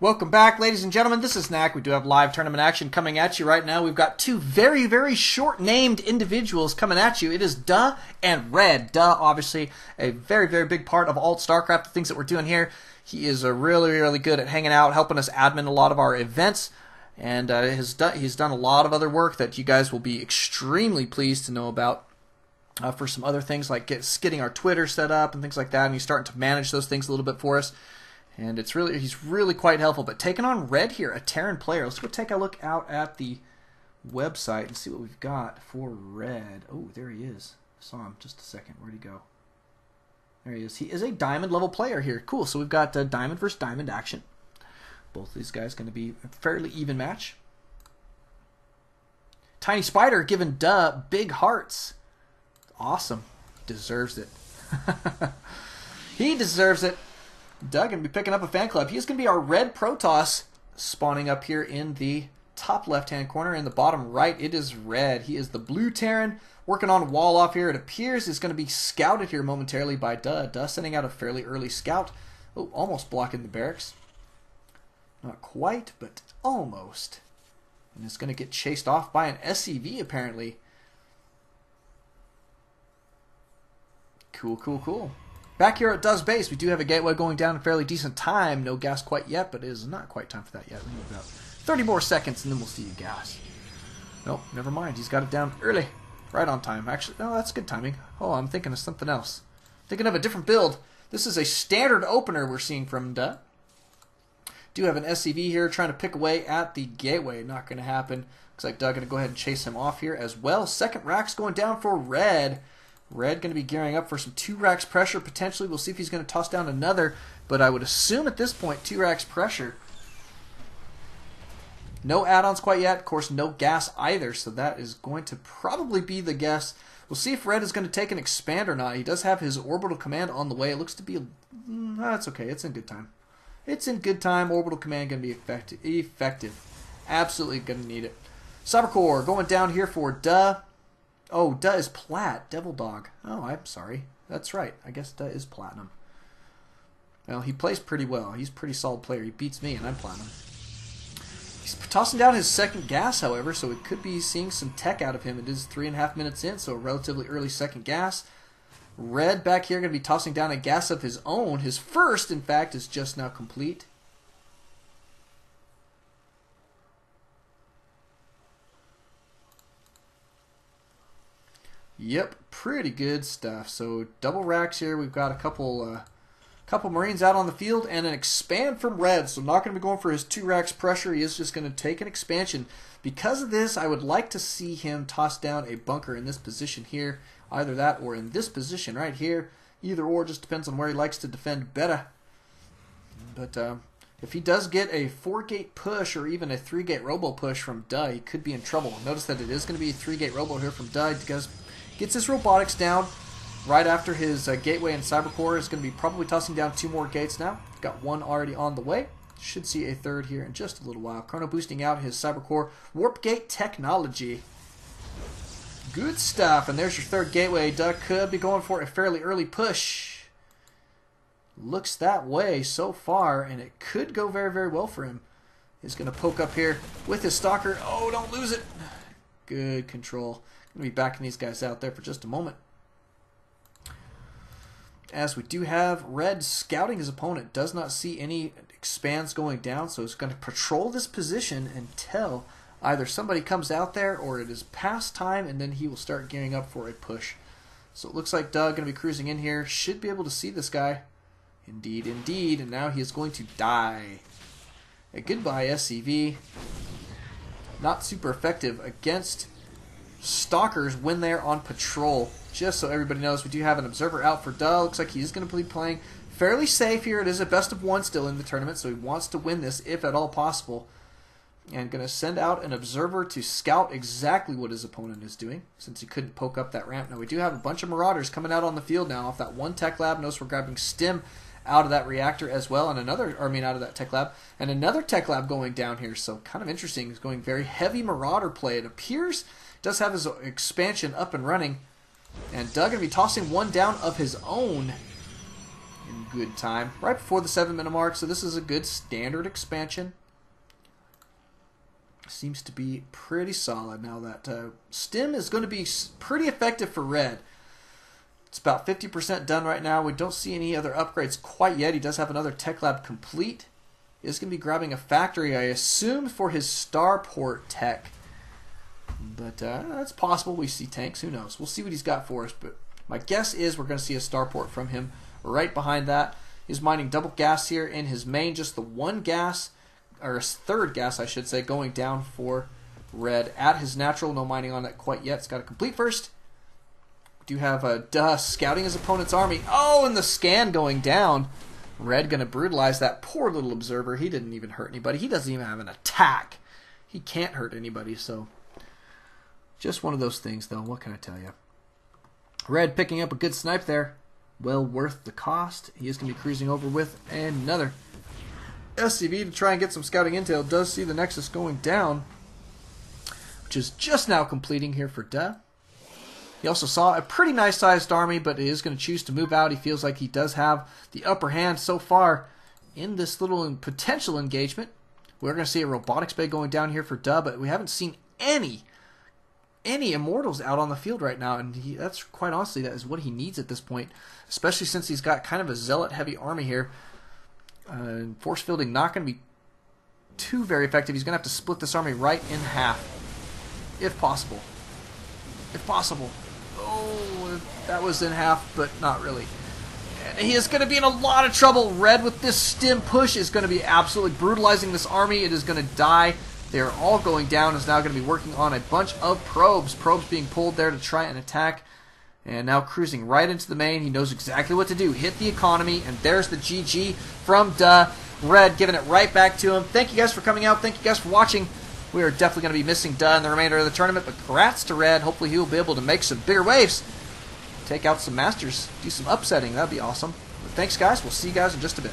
Welcome back, ladies and gentlemen. This is Knack. We do have live tournament action coming at you right now. We've got two very, very short-named individuals coming at you. It is DuH and ReD. DuH, obviously, a very, very big part of ALT-Stracraft, the things that we're doing here. He is really, really good at hanging out, helping us admin a lot of our events, and he's done a lot of other work that you guys will be extremely pleased to know about. For some other things like getting our Twitter set up and things like that, and he's starting to manage those things a little bit for us. And he's really quite helpful. But taking on ReD here, a Terran player. Let's go take a look out at the website and see what we've got for ReD. Oh, there he is. I saw him just a second. Where'd he go? There he is. He is a diamond level player here. Cool. So we've got diamond versus diamond action. Both of these guys going to be a fairly even match. Tiny Spider giving DuH big hearts. Awesome. Deserves it. He deserves it. DuH going to be picking up a fan club. He's going to be our ReD Protoss spawning up here in the top left-hand corner. In the bottom right, it is ReD. He is the blue Terran working on a wall off here. It appears is going to be scouted here momentarily by DuH. DuH sending out a fairly early scout. Oh, almost blocking the barracks. Not quite, but almost. And it's going to get chased off by an SCV apparently. Cool, cool, cool. Back here at DuH's base, we do have a gateway going down in fairly decent time. No gas quite yet, but it is not quite time for that yet. We need about 30 more seconds, and then we'll see you gas. Nope, never mind. He's got it down early. Right on time. Actually, no, that's good timing. Oh, I'm thinking of something else. Thinking of a different build. This is a standard opener we're seeing from DuH. Do have an SCV here trying to pick away at the gateway. Not going to happen. Looks like DuH going to go ahead and chase him off here as well. Second rack's going down for ReD. ReD going to be gearing up for some 2 racks pressure potentially. We'll see if he's going to toss down another, but I would assume at this point 2 racks pressure. No add-ons quite yet. Of course, no gas either, so that is going to probably be the guess. We'll see if ReD is going to take an expand or not. He does have his orbital command on the way. It looks to be... that's okay. It's in good time. It's in good time. Orbital command going to be effective. Absolutely going to need it. Cybercore going down here for DuH. Oh, DuH is plat. Devil Dog. Oh, I'm sorry. That's right. I guess DuH is platinum. Well, he plays pretty well. He's a pretty solid player. He beats me, and I'm platinum. He's tossing down his second gas, however, so we could be seeing some tech out of him. It is 3.5 minutes in, so a relatively early second gas. ReD back here going to be tossing down a gas of his own. His first, in fact, is just now complete. Yep, pretty good stuff. So double racks here. We've got a couple Marines out on the field and an expand from ReD. So not going to be going for his 2 racks pressure. He is just going to take an expansion. Because of this, I would like to see him toss down a bunker in this position here. Either that or in this position right here. Either or, just depends on where he likes to defend better. But if he does get a 4-gate push or even a 3-gate robo push from DuH, he could be in trouble. Notice that it is going to be a 3-gate robo here from DuH because gets his robotics down right after his gateway and cybercore is going to be probably tossing down 2 more gates now. Got 1 already on the way. Should see a 3rd here in just a little while. Chrono boosting out his cybercore warp gate technology. Good stuff. And there's your 3rd gateway. DuH could be going for a fairly early push. Looks that way so far, and it could go very, very well for him. He's going to poke up here with his stalker. Oh, don't lose it. Good control. Going to be backing these guys out there for just a moment. As we do have ReD scouting his opponent. Does not see any expands going down, so he's going to patrol this position until either somebody comes out there or it is past time, and then he will start gearing up for a push. So it looks like DuH going to be cruising in here. Should be able to see this guy. Indeed, indeed. And now he is going to die. A goodbye, SCV. Not super effective against stalkers when they're on patrol. Just so everybody knows, we do have an observer out for DuH. Looks like he's going to be playing fairly safe here. It is a best of 1 still in the tournament, so he wants to win this if at all possible. And going to send out an observer to scout exactly what his opponent is doing, since he couldn't poke up that ramp. Now we do have a bunch of Marauders coming out on the field now off that 1 tech lab. Notice we're grabbing Stim out of that reactor as well, and out of that tech lab, and another tech lab going down here. So kind of interesting. He's going very heavy Marauder play. It appears does have his expansion up and running, and DuH going to be tossing 1 down of his own. in good time. Right before the 7-minute mark, so this is a good standard expansion. Seems to be pretty solid. Now that stim is going to be pretty effective for ReD. It's about 50% done right now. We don't see any other upgrades quite yet. He does have another tech lab complete. He is going to be grabbing a factory, I assume, for his starport tech. But that's possible. We see tanks. Who knows? We'll see what he's got for us. But my guess is we're going to see a starport from him. Right behind that, he's mining double gas here in his main. Just the one gas, or third gas, I should say, going down for ReD at his natural. No mining on that quite yet. It's got to complete first. We do have DuH scouting his opponent's army. Oh, and the scan going down. ReD going to brutalize that poor little observer. He didn't even hurt anybody. He doesn't even have an attack. He can't hurt anybody, so just one of those things, though. What can I tell you? ReD picking up a good snipe there. Well worth the cost. He is going to be cruising over with another SCV to try and get some scouting intel. Does see the Nexus going down, which is just now completing here for DuH. He also saw a pretty nice sized army, but he is going to choose to move out. He feels like he does have the upper hand so far in this little potential engagement. We're going to see a robotics bay going down here for DuH, but we haven't seen any immortals out on the field right now, and that's quite honestly, that is what he needs at this point, especially since he's got kind of a zealot heavy army here. Force fielding not going to be too very effective. He's going to have to split this army right in half, if possible. If possible. Oh, that was in half, but not really. And he is going to be in a lot of trouble. ReD with this stim push is going to be absolutely brutalizing this army. It is going to die. They are all going down. Is now going to be working on a bunch of probes. Probes being pulled there to try and attack. And now cruising right into the main. He knows exactly what to do. Hit the economy. And there's the GG from DuH. ReD giving it right back to him. Thank you guys for coming out. Thank you guys for watching. We are definitely going to be missing DuH in the remainder of the tournament. But congrats to ReD. Hopefully he will be able to make some bigger waves. Take out some masters. Do some upsetting. That would be awesome. But thanks guys. We'll see you guys in just a bit.